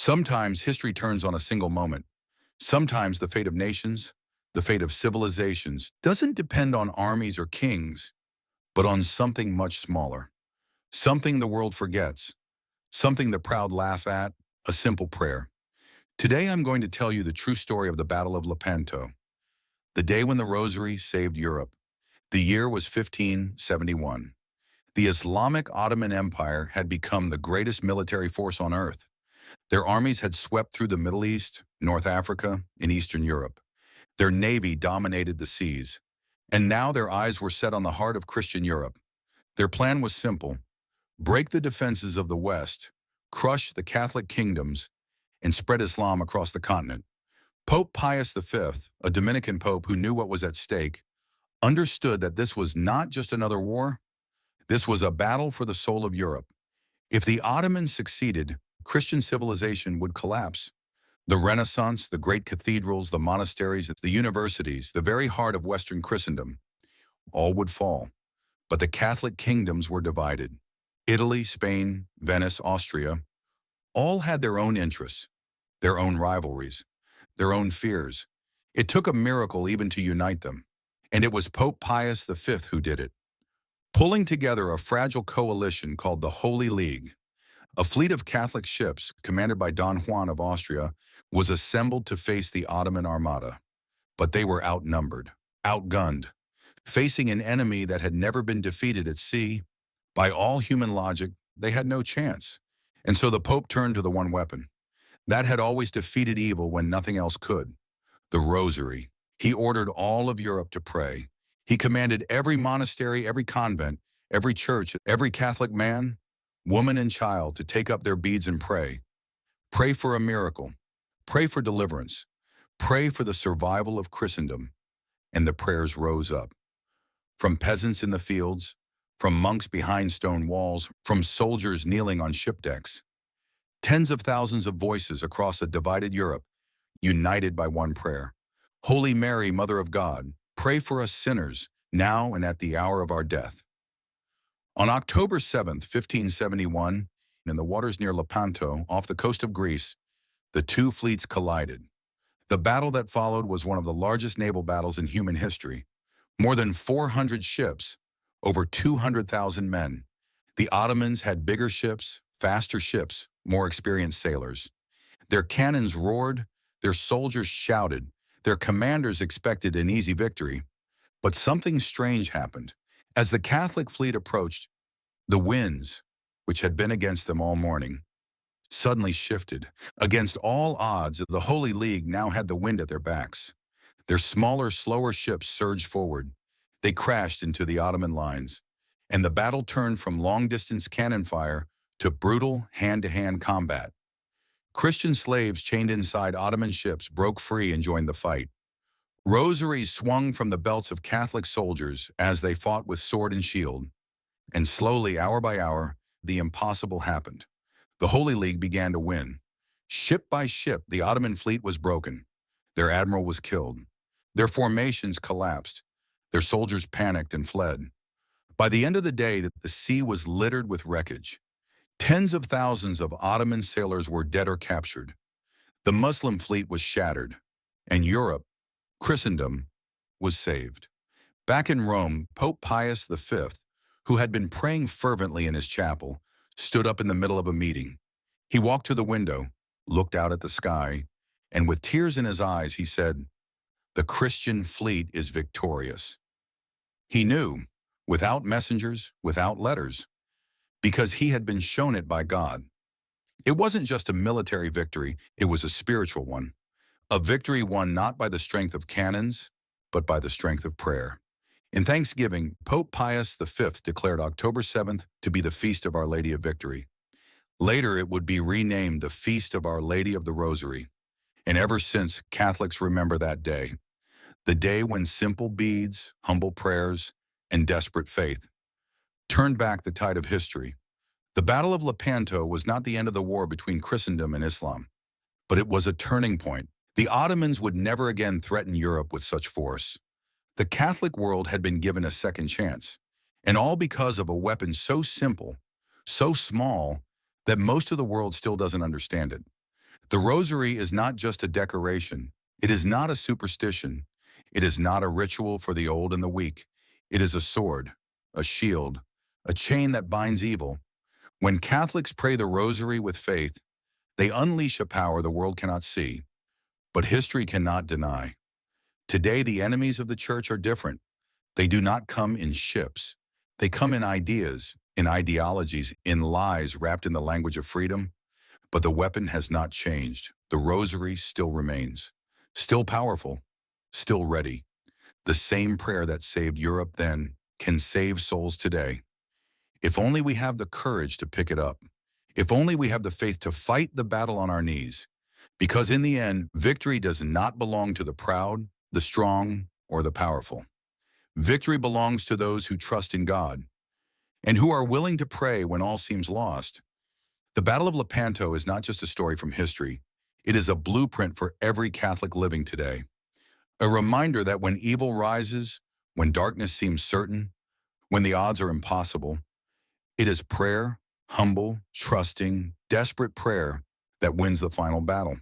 Sometimes history turns on a single moment. Sometimes the fate of nations, the fate of civilizations, doesn't depend on armies or kings, but on something much smaller. Something the world forgets. Something the proud laugh at. A simple prayer. Today I'm going to tell you the true story of the Battle of Lepanto, the day when the Rosary saved Europe. The year was 1571. The Islamic Ottoman Empire had become the greatest military force on earth. Their armies had swept through the Middle East, North Africa, and Eastern Europe. Their navy dominated the seas. And now their eyes were set on the heart of Christian Europe. Their plan was simple: break the defenses of the West, crush the Catholic kingdoms, and spread Islam across the continent. Pope Pius V, a Dominican pope who knew what was at stake, understood that this was not just another war. This was a battle for the soul of Europe. If the Ottomans succeeded, Christian civilization would collapse. The Renaissance, the great cathedrals, the monasteries, the universities, the very heart of Western Christendom, all would fall. But the Catholic kingdoms were divided. Italy, Spain, Venice, Austria, all had their own interests, their own rivalries, their own fears. It took a miracle even to unite them. And it was Pope Pius V who did it, pulling together a fragile coalition called the Holy League. A fleet of Catholic ships, commanded by Don Juan of Austria, was assembled to face the Ottoman Armada. But they were outnumbered, outgunned, facing an enemy that had never been defeated at sea. By all human logic, they had no chance. And so the Pope turned to the one weapon that had always defeated evil when nothing else could: the Rosary. He ordered all of Europe to pray. He commanded every monastery, every convent, every church, every Catholic man, woman, and child to take up their beads and pray. Pray for a miracle. Pray for deliverance. Pray for the survival of Christendom. And the prayers rose up. From peasants in the fields, from monks behind stone walls, from soldiers kneeling on ship decks. Tens of thousands of voices across a divided Europe, united by one prayer. Holy Mary, Mother of God, pray for us sinners, now and at the hour of our death. On October 7th, 1571, in the waters near Lepanto, off the coast of Greece, the two fleets collided. The battle that followed was one of the largest naval battles in human history. More than 400 ships, over 200,000 men. The Ottomans had bigger ships, faster ships, more experienced sailors. Their cannons roared, their soldiers shouted, their commanders expected an easy victory. But something strange happened. As the Catholic fleet approached, the winds, which had been against them all morning, suddenly shifted. Against all odds, the Holy League now had the wind at their backs. Their smaller, slower ships surged forward. They crashed into the Ottoman lines, and the battle turned from long-distance cannon fire to brutal hand-to-hand combat. Christian slaves chained inside Ottoman ships broke free and joined the fight. Rosaries swung from the belts of Catholic soldiers as they fought with sword and shield. And slowly, hour by hour, the impossible happened. The Holy League began to win. Ship by ship, the Ottoman fleet was broken. Their admiral was killed. Their formations collapsed. Their soldiers panicked and fled. By the end of the day, the sea was littered with wreckage. Tens of thousands of Ottoman sailors were dead or captured. The Muslim fleet was shattered. And Europe, Christendom, was saved. Back in Rome, Pope Pius V, who had been praying fervently in his chapel, stood up in the middle of a meeting. He walked to the window, looked out at the sky, and with tears in his eyes, he said, "The Christian fleet is victorious." He knew, without messengers, without letters, because he had been shown it by God. It wasn't just a military victory, it was a spiritual one. A victory won not by the strength of cannons, but by the strength of prayer. In Thanksgiving, Pope Pius V declared October 7th to be the Feast of Our Lady of Victory. Later, it would be renamed the Feast of Our Lady of the Rosary. And ever since, Catholics remember that day. The day when simple beads, humble prayers, and desperate faith turned back the tide of history. The Battle of Lepanto was not the end of the war between Christendom and Islam, but it was a turning point. The Ottomans would never again threaten Europe with such force. The Catholic world had been given a second chance, and all because of a weapon so simple, so small, that most of the world still doesn't understand it. The Rosary is not just a decoration. It is not a superstition. It is not a ritual for the old and the weak. It is a sword, a shield, a chain that binds evil. When Catholics pray the Rosary with faith, they unleash a power the world cannot see, but history cannot deny. Today, the enemies of the Church are different. They do not come in ships. They come in ideas, in ideologies, in lies wrapped in the language of freedom. But the weapon has not changed. The Rosary still remains. Still powerful. Still ready. The same prayer that saved Europe then can save souls today. If only we have the courage to pick it up. If only we have the faith to fight the battle on our knees. Because in the end, victory does not belong to the proud, the strong, or the powerful. Victory belongs to those who trust in God and who are willing to pray when all seems lost. The Battle of Lepanto is not just a story from history. It is a blueprint for every Catholic living today. A reminder that when evil rises, when darkness seems certain, when the odds are impossible, it is prayer, humble, trusting, desperate prayer that wins the final battle.